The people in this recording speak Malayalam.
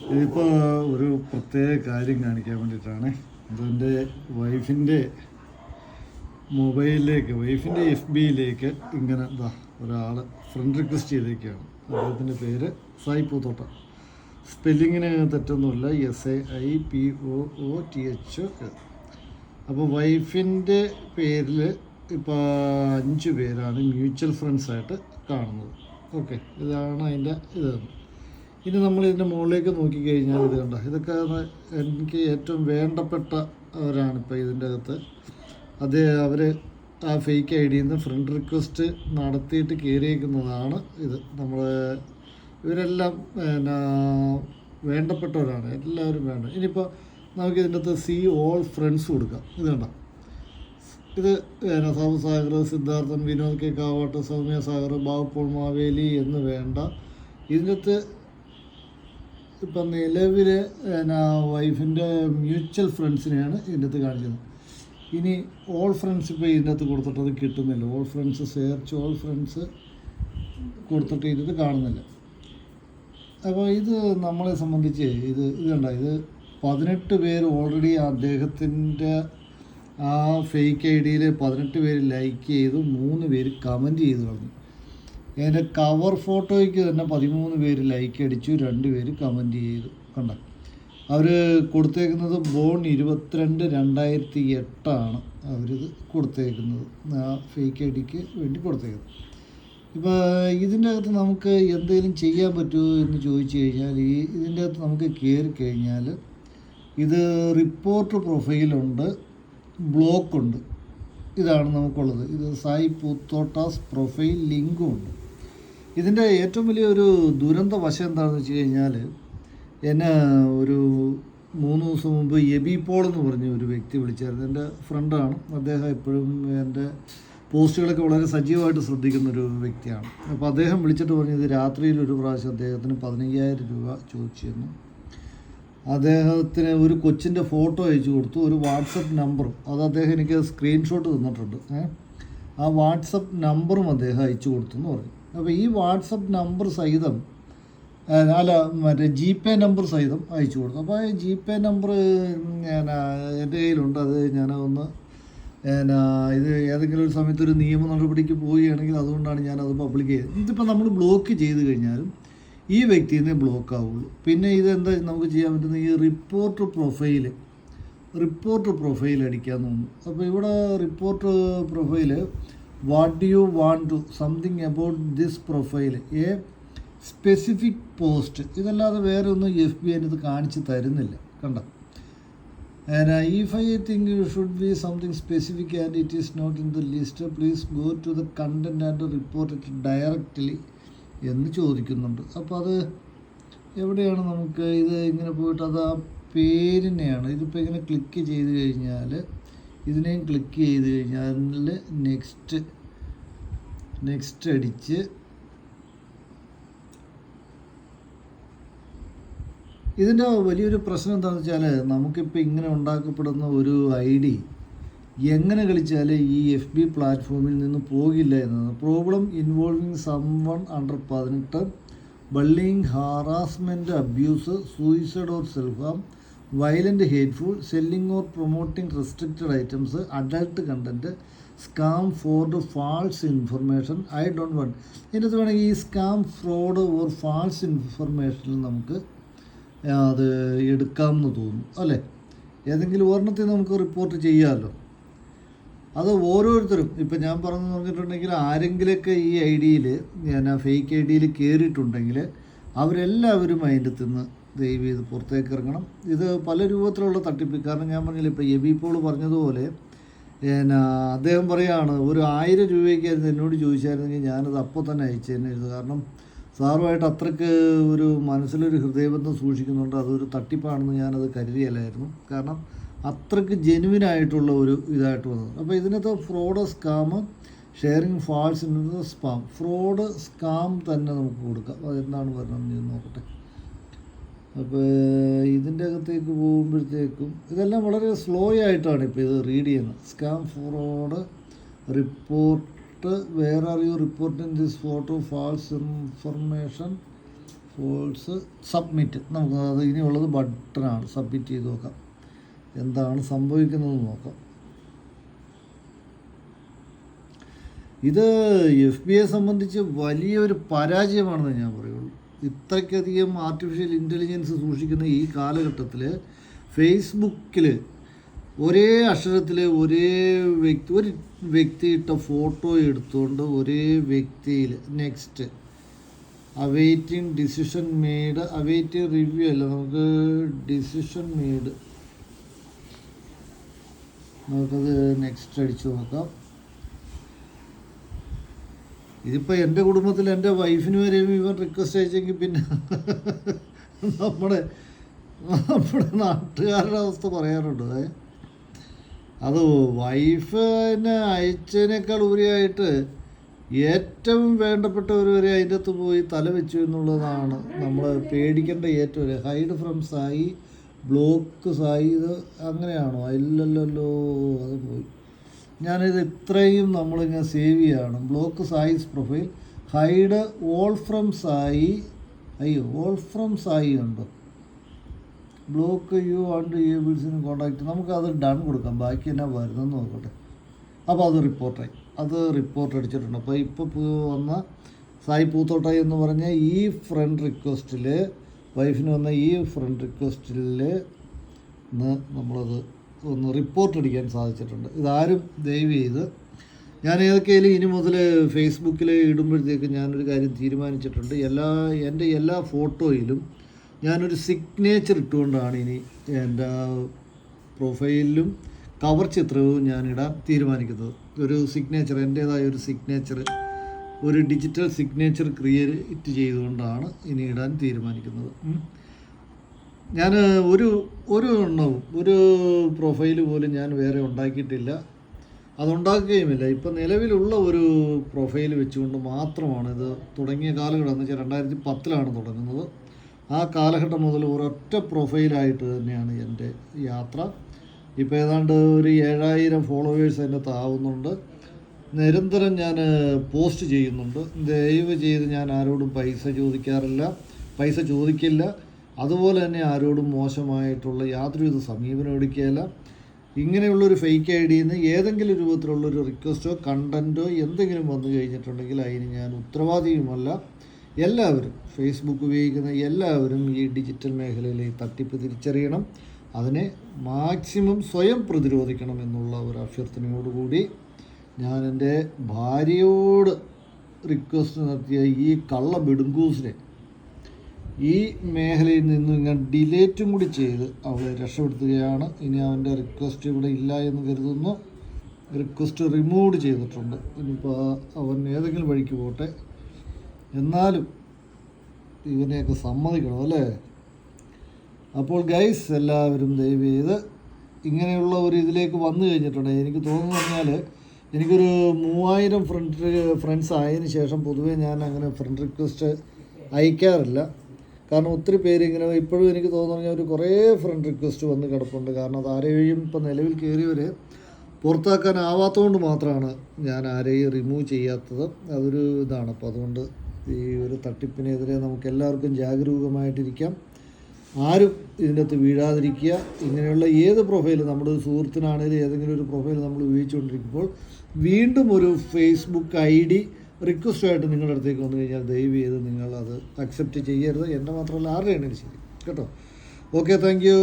ഇതിപ്പോൾ ഒരു പ്രത്യേക കാര്യം കാണിക്കാൻ വേണ്ടിയിട്ടാണ്. അതെൻ്റെ വൈഫിൻ്റെ മൊബൈലിലേക്ക്, വൈഫിൻ്റെ FBയിലേക്ക് ഇങ്ങനെ ഒരാൾ ഫ്രണ്ട് റിക്വസ്റ്റ് ചെയ്തേക്കാണ്. അദ്ദേഹത്തിൻ്റെ പേര് സായി പൂത്തോട്ട. സ്പെല്ലിങ്ങിന് തെറ്റൊന്നുമില്ല, SAIPOOTH. അപ്പോൾ വൈഫിൻ്റെ പേരിൽ ഇപ്പോൾ 5 പേരാണ് മ്യൂച്വൽ ഫ്രണ്ട്സായിട്ട് കാണുന്നത്. ഓക്കെ, ഇതാണ് അതിൻ്റെ ഇത്. ഇനി നമ്മൾ ഇതിൻ്റെ മുകളിലേക്ക് നോക്കിക്കഴിഞ്ഞാൽ ഇത് കണ്ട, ഇതൊക്കെ എനിക്ക് ഏറ്റവും വേണ്ടപ്പെട്ടവരാണിപ്പോൾ ഇതിൻ്റെ അകത്ത്. അവർ ആ ഫേക്ക് IDയിൽ നിന്ന് ഫ്രണ്ട് റിക്വസ്റ്റ് നടത്തിയിട്ട് കയറിയേക്കുന്നതാണ് ഇത്. ഇവരെല്ലാം വേണ്ടപ്പെട്ടവരാണ്, എല്ലാവരും വേണ്ട. ഇനിയിപ്പോൾ നമുക്കിതിൻ്റെ അകത്ത് സി ഓൾ ഫ്രണ്ട്സ് കൊടുക്കാം. ഇത് കണ്ട, ഇത് സാബു സാഗർ, സിദ്ധാർത്ഥൻ, വിനോദ് കെ കാവാട്ട്, സൗമ്യ സാഗർ, ബാബുപോൾ മാവേലി എന്ന് വേണ്ട. ഇതിൻ്റെ അകത്ത് ഇപ്പം നിലവിൽ വൈഫിൻ്റെ മ്യൂച്വൽ ഫ്രണ്ട്സിനെയാണ് ഇതിൻ്റെ അകത്ത് കാണിച്ചത്. ഇനി ഓൾ ഫ്രണ്ട്സ് ഇപ്പോൾ ഇതിൻ്റെ അകത്ത് കൊടുത്തിട്ടത് കിട്ടുന്നില്ല. All friends, search all friends കൊടുത്തിട്ട് ഇതിൻ്റെ കാണുന്നില്ല. അപ്പോൾ ഇത് നമ്മളെ സംബന്ധിച്ച് ഇത് കണ്ട, ഇത് 18 പേര് ഓൾറെഡി അദ്ദേഹത്തിൻ്റെ ആ ഫേക്ക് IDയിൽ 18 പേര് ലൈക്ക് ചെയ്തു, 3 പേര് കമൻറ്റ് ചെയ്ത് കളഞ്ഞു. അതിൻ്റെ കവർ ഫോട്ടോയ്ക്ക് തന്നെ 13 പേര് ലൈക്ക് അടിച്ചു, 2 പേര് കമൻറ്റ് ചെയ്തു. കണ്ട, അവർ കൊടുത്തേക്കുന്നത് ബോൺ 22/2008 അവരിത് കൊടുത്തേക്കുന്നത്, ആ ഫേക്ക് IDക്ക് വേണ്ടി കൊടുത്തേക്കുന്നത്. ഇപ്പോൾ ഇതിൻ്റെ അകത്ത് നമുക്ക് എന്തെങ്കിലും ചെയ്യാൻ പറ്റുമോ എന്ന് ചോദിച്ചു കഴിഞ്ഞാൽ, ഇതിൻ്റെ അകത്ത് നമുക്ക് കയറി കഴിഞ്ഞാൽ ഇത് റിപ്പോർട്ട് പ്രൊഫൈലുണ്ട്, ബ്ലോക്കുണ്ട്. ഇതാണ് നമുക്കുള്ളത്. ഇത് സായി പൂത്തോട്ടാസ് പ്രൊഫൈൽ ലിങ്കും ഉണ്ട്. ഇതിൻ്റെ ഏറ്റവും വലിയൊരു ദുരന്ത വശം എന്താണെന്ന് വെച്ച് കഴിഞ്ഞാൽ, എന്നെ ഒരു 3 ദിവസം മുമ്പ് എബി പോൾ എന്ന് പറഞ്ഞ ഒരു വ്യക്തി വിളിച്ചായിരുന്നു. എൻ്റെ ഫ്രണ്ടാണ് അദ്ദേഹം. എപ്പോഴും എൻ്റെ പോസ്റ്റുകളൊക്കെ വളരെ സജീവമായിട്ട് ശ്രദ്ധിക്കുന്നൊരു വ്യക്തിയാണ്. അപ്പോൾ അദ്ദേഹം വിളിച്ചിട്ട് പറഞ്ഞു, ഇത് രാത്രിയിൽ ഒരു പ്രാവശ്യം അദ്ദേഹത്തിന് 15,000 രൂപ ചോദിച്ചിരുന്നു. അദ്ദേഹത്തിന് ഒരു കൊച്ചിൻ്റെ ഫോട്ടോ അയച്ചു കൊടുത്തു, ഒരു വാട്സപ്പ് നമ്പറും. അത് അദ്ദേഹം എനിക്ക് സ്ക്രീൻഷോട്ട് തന്നിട്ടുണ്ട്. ആ വാട്സപ്പ് നമ്പറും അദ്ദേഹം അയച്ചു കൊടുത്തു എന്ന് പറഞ്ഞു. അപ്പോൾ ഈ വാട്സപ്പ് നമ്പർ സഹിതം മറ്റേ GPay നമ്പർ സഹിതം അയച്ചു കൊടുത്തു. അപ്പോൾ ആ GPay നമ്പർ എൻ്റെ കയ്യിലുണ്ട്. അത് ഞാനതൊന്ന് ഇത് ഏതെങ്കിലും ഒരു സമയത്ത് ഒരു നിയമ നടപടിക്ക് പോവുകയാണെങ്കിൽ അതുകൊണ്ടാണ് ഞാനത് പബ്ലിക് ചെയ്തത്. ഇതിപ്പോൾ നമ്മൾ ബ്ലോക്ക് ചെയ്ത് കഴിഞ്ഞാലും ഈ വ്യക്തിയെ ബ്ലോക്ക് ആവുള്ളൂ. പിന്നെ ഇതെന്താ നമുക്ക് ചെയ്യാൻ പറ്റുന്നത്, ഈ റിപ്പോർട്ട് പ്രൊഫൈൽ അടിക്കാൻ തോന്നുന്നു. അപ്പോൾ ഇവിടെ report profile, what do you want to something about this profile, a specific post. ഇതല്ലാതെ വേറെ ഒന്നും FB ഇത് കാണിച്ച് തരുന്നില്ല. കണ്ട, if I think you should be something specific and it is not in the list, please go to the content and report it directly എന്ന് ചോദിക്കുന്നുണ്ട്. അപ്പോൾ അത് എവിടെയാണ് നമുക്ക് ഇത് ഇങ്ങനെ പോയിട്ട്, അത് ആ പേരിനെയാണ്. ഇതിപ്പോൾ ഇങ്ങനെ ക്ലിക്ക് ചെയ്ത് കഴിഞ്ഞാൽ, ഇതിനെയും ക്ലിക്ക് ചെയ്ത് കഴിഞ്ഞാൽ നെക്സ്റ്റ് അടിച്ച് ഇതിൻ്റെ വലിയൊരു പ്രശ്നം എന്താണെന്ന് വെച്ചാൽ, നമുക്കിപ്പോൾ ഇങ്ങനെ ഉണ്ടാക്കപ്പെടുന്ന ഒരു ID എങ്ങനെ കളിച്ചാൽ ഈ FB പ്ലാറ്റ്ഫോമിൽ നിന്ന് പോകില്ല എന്നതാണ് problem. Involving someone under 18, bullying, harassment, abuse, suicide or self harm, violent, hateful, selling or promoting restricted items, adult content, scam, fraud, false information, I don't want. ഇതിനകത്ത് വേണമെങ്കിൽ ഈ സ്കാം, ഫ്രോഡ് ഓർ ഫാൾസ് ഇൻഫർമേഷനിൽ നമുക്ക് അത് എടുക്കാമെന്ന് തോന്നുന്നു, അല്ലേ? ഏതെങ്കിലും ഒരെണ്ണത്തിൽ നമുക്ക് റിപ്പോർട്ട് ചെയ്യാമല്ലോ. അത് ഓരോരുത്തരും ഇപ്പം ഞാൻ പറഞ്ഞു പറഞ്ഞിട്ടുണ്ടെങ്കിൽ, ആരെങ്കിലൊക്കെ ഈ IDയിൽ ഫേക്ക് IDയിൽ കയറിയിട്ടുണ്ടെങ്കിൽ അവരെല്ലാവരും അതിൻ്റെ നിന്ന് ദയവ് ചെയ്ത് പുറത്തേക്ക് ഇറങ്ങണം. ഇത് പല രൂപത്തിലുള്ള തട്ടിപ്പ്. കാരണം ഞാൻ പറഞ്ഞില്ല, ഇപ്പോൾ എബി പോൾ പറഞ്ഞതുപോലെ അദ്ദേഹം പറയുകയാണ്, ഒരു 1000 രൂപയ്ക്കായിരുന്നു എന്നോട് ചോദിച്ചായിരുന്നെങ്കിൽ ഞാനത് അപ്പോൾ തന്നെ അയച്ചേനായിരുന്നു. കാരണം സാറുമായിട്ട് അത്രയ്ക്ക് ഒരു മനസ്സിലൊരു ഹൃദയബന്ധം സൂക്ഷിക്കുന്നുണ്ട്. അതൊരു തട്ടിപ്പാണെന്ന് ഞാനത് കരുതിയല്ലായിരുന്നു. കാരണം അത്രയ്ക്ക് ജെനുവിനായിട്ടുള്ള ഒരു ഇതായിട്ട് വന്നത്. അപ്പോൾ ഇതിനകത്ത് fraud, scam, sharing false spam, fraud, scam തന്നെ നമുക്ക് കൊടുക്കാം. അതെന്താണ് പറഞ്ഞത് നോക്കട്ടെ. അപ്പോൾ ഇതിൻ്റെ അകത്തേക്ക് പോകുമ്പോഴത്തേക്കും ഇതെല്ലാം വളരെ സ്ലോ ആയിട്ടാണ് ഇപ്പോൾ ഇത് റീഡ് ചെയ്യുന്നത്. Scam, fraud, report, where are you reporting this photo, false information, false submit. നമുക്ക് അത് ഇനിയുള്ളത് ബട്ടണാണ്. സബ്മിറ്റ് ചെയ്ത് നോക്കാം എന്താണ് സംഭവിക്കുന്നതെന്ന് നോക്കാം. ഇത് FBI സംബന്ധിച്ച് വലിയൊരു പരാജയമാണെന്ന് ഞാൻ പറയുള്ളൂ. ഇത്രയ്ക്കധികം ആർട്ടിഫിഷ്യൽ ഇൻ്റലിജൻസ് സൂക്ഷിക്കുന്ന ഈ കാലഘട്ടത്തിൽ ഫേസ്ബുക്കിൽ ഒരേ അക്ഷരത്തിൽ ഒരു വ്യക്തി ഇട്ട ഫോട്ടോ എടുത്തുകൊണ്ട് ഒരേ വ്യക്തിയിൽ next awaiting decision made, awaiting review അല്ല, നമുക്ക് ഡിസിഷൻ മെയ്ഡ്, നമുക്കത് നെക്സ്റ്റ് അടിച്ചു നോക്കാം. ഇതിപ്പോൾ എൻ്റെ കുടുംബത്തിൽ എൻ്റെ വൈഫിന് വരെയും ഇവൻ റിക്വസ്റ്റ് അയച്ചെങ്കിൽ പിന്നെ നമ്മുടെ നാട്ടുകാരുടെ അവസ്ഥ പറയാറുണ്ട്. അത് വൈഫിനെ അയച്ചതിനേക്കാൾ ഉപരിയായിട്ട് ഏറ്റവും വേണ്ടപ്പെട്ടവർ വരെ അതിൻ്റെ അകത്ത് പോയി തല വെച്ചു എന്നുള്ളതാണ് നമ്മൾ പേടിക്കേണ്ട ഏറ്റവും വലിയ. Hide from Sai, block Sai, ഇത് അങ്ങനെയാണോ? ഇല്ലല്ലോ, അത് പോയി. ഞാനിത് ഇത്രയും നമ്മളിങ്ങനെ സേവ് ചെയ്യുകയാണ്. Block Sai's profile, hide all from Sai. അയ്യോ, ഓൾ ഫ്രം സായി ഉണ്ടോ? ബ്ലോക്ക് യു ആൻഡ് ഏബിൾസിന് കോൺടാക്റ്റ്. നമുക്കത് ഡൺ കൊടുക്കാം. ബാക്കി എന്നാ വരുന്നെന്ന് നോക്കട്ടെ. അപ്പോൾ അത് റിപ്പോർട്ടായി, അത് റിപ്പോർട്ട് അടിച്ചിട്ടുണ്ട്. അപ്പോൾ ഇപ്പോൾ വന്ന സായി പൂത്തോട്ടായി എന്ന് പറഞ്ഞ ഈ ഫ്രണ്ട് റിക്വസ്റ്റിൽ, വൈഫിന് വന്ന ഈ ഫ്രണ്ട് റിക്വസ്റ്റിൽ നമ്മളത് ഒന്ന് റിപ്പോർട്ട് അടിക്കാൻ സാധിച്ചിട്ടുണ്ട്. ഇതാരും ദയവ് ചെയ്ത്, ഞാൻ ഏതൊക്കെയായാലും ഇനി മുതൽ ഫേസ്ബുക്കിൽ ഇടുമ്പോഴത്തേക്ക് ഞാനൊരു കാര്യം തീരുമാനിച്ചിട്ടുണ്ട്. എൻ്റെ എല്ലാ ഫോട്ടോയിലും ഞാനൊരു സിഗ്നേച്ചർ ഇട്ടുകൊണ്ടാണ് ഇനി എൻ്റെ പ്രൊഫൈലിലും കവർ ചിത്രവും ഞാനിടാൻ തീരുമാനിക്കുന്നത്. ഒരു സിഗ്നേച്ചർ, എൻ്റേതായ ഒരു സിഗ്നേച്ചർ, ഒരു ഡിജിറ്റൽ സിഗ്നേച്ചർ ക്രിയേറ്റ് ചെയ്തുകൊണ്ടാണ് ഇനി ഇടാൻ തീരുമാനിക്കുന്നത്. ഞാൻ ഒരു എണ്ണവും ഒരു പ്രൊഫൈൽ പോലും ഞാൻ വേറെ ഉണ്ടാക്കിയിട്ടില്ല, അതുണ്ടാക്കുകയുമില്ല. ഇപ്പം നിലവിലുള്ള ഒരു പ്രൊഫൈൽ വെച്ചുകൊണ്ട് മാത്രമാണ് ഇത് തുടങ്ങിയ കാലഘട്ടം. എന്ന് വെച്ചാൽ 2010 തുടങ്ങുന്നത്. ആ കാലഘട്ടം മുതൽ ഒരൊറ്റ പ്രൊഫൈലായിട്ട് തന്നെയാണ് എൻ്റെ യാത്ര. ഇപ്പോൾ ഏതാണ്ട് ഒരു 7000 ഫോളോവേഴ്സ് അതിനകത്ത് ആവുന്നുണ്ട്. നിരന്തരം ഞാൻ പോസ്റ്റ് ചെയ്യുന്നുണ്ട്. ദയവ് ചെയ്ത് ഞാൻ ആരോടും പൈസ ചോദിക്കില്ല. അതുപോലെ തന്നെ ആരോടും മോശമായിട്ടുള്ള യാതൊരുവിധ സമീപനം എടുക്കുകയില്ല. ഇങ്ങനെയുള്ളൊരു ഫേക്ക് ഐഡിയിൽ നിന്ന് ഏതെങ്കിലും രൂപത്തിലുള്ളൊരു റിക്വസ്റ്റോ കണ്ടൻറ്റോ എന്തെങ്കിലും വന്നു കഴിഞ്ഞിട്ടുണ്ടെങ്കിൽ അതിന് ഞാൻ ഉത്തരവാദിയുമല്ല. എല്ലാവരും, ഫേസ്ബുക്ക് ഉപയോഗിക്കുന്ന എല്ലാവരും ഈ ഡിജിറ്റൽ മേഖലയിലെ ഈ തട്ടിപ്പ് തിരിച്ചറിയണം. അതിനെ മാക്സിമം സ്വയം പ്രതിരോധിക്കണം എന്നുള്ള ഒരു അഭ്യർത്ഥനയോടുകൂടി ഞാൻ എൻ്റെ ഭാര്യയോട് റിക്വസ്റ്റ് നടത്തിയ ഈ കള്ള ബിടുങ്കൂസിനെ ഈ മേഖലയിൽ നിന്നും ഞാൻ ഡിലേറ്റും കൂടി ചെയ്ത് അവളെ രക്ഷപ്പെടുത്തുകയാണ്. ഇനി അവൻ്റെ റിക്വസ്റ്റ് ഇവിടെ ഇല്ല എന്ന് കരുതുന്നു. റിക്വസ്റ്റ് റിമൂവ് ചെയ്തിട്ടുണ്ട്. ഇനിയിപ്പോൾ അവൻ ഏതെങ്കിലും വഴിക്ക് പോട്ടെ, എന്നാലും ഇവനെയൊക്കെ സമ്മതിക്കണം അല്ലേ? അപ്പോൾ ഗൈസ്, എല്ലാവരും ദയവ് ചെയ്ത് ഇങ്ങനെയുള്ള ഒരു ഇതിലേക്ക് വന്നു കഴിഞ്ഞിട്ടുണ്ട്. എനിക്ക് തോന്നുന്നു പറഞ്ഞാൽ എനിക്കൊരു 3000 ഫ്രണ്ട്സ് ആയതിനു ശേഷം പൊതുവേ ഞാൻ അങ്ങനെ ഫ്രണ്ട് റിക്വസ്റ്റ് അയക്കാറില്ല. കാരണം ഒത്തിരി പേര് ഇങ്ങനെ ഇപ്പോഴും എനിക്ക് തോന്നുന്നു പറഞ്ഞാൽ ഒരു കുറേ ഫ്രണ്ട് റിക്വസ്റ്റ് വന്ന് കിടപ്പുണ്ട്. കാരണം അത് ആരെയും ഇപ്പം നിലവിൽ കയറിയവരെ പുറത്താക്കാനാവാത്തതുകൊണ്ട് മാത്രമാണ് ഞാൻ ആരെയും റിമൂവ് ചെയ്യാത്തത്. അതൊരു ഇതാണ്. അപ്പോൾ അതുകൊണ്ട് ഈ ഒരു തട്ടിപ്പിനെതിരെ നമുക്ക് എല്ലാവർക്കും ജാഗരൂകമായിട്ടിരിക്കാം. ആരും ഇതിൻ്റെ അകത്ത് വീഴാതിരിക്കുക. ഇങ്ങനെയുള്ള ഏത് പ്രൊഫൈൽ, നമ്മുടെ ഒരു സുഹൃത്തിനാണെങ്കിലും ഏതെങ്കിലും ഒരു പ്രൊഫൈൽ നമ്മൾ ഉപയോഗിച്ചുകൊണ്ടിരിക്കുമ്പോൾ വീണ്ടും ഒരു ഫേസ്ബുക്ക് ID റിക്വസ്റ്റായിട്ട് നിങ്ങളുടെ അടുത്തേക്ക് വന്നു കഴിഞ്ഞാൽ ദയവ് ചെയ്ത് നിങ്ങൾ അത് അക്സെപ്റ്റ് ചെയ്യരുത്. എൻ്റെ മാത്രമല്ല, ആരുടെയാണെങ്കിലും ശരി കേട്ടോ. Okay, thank you.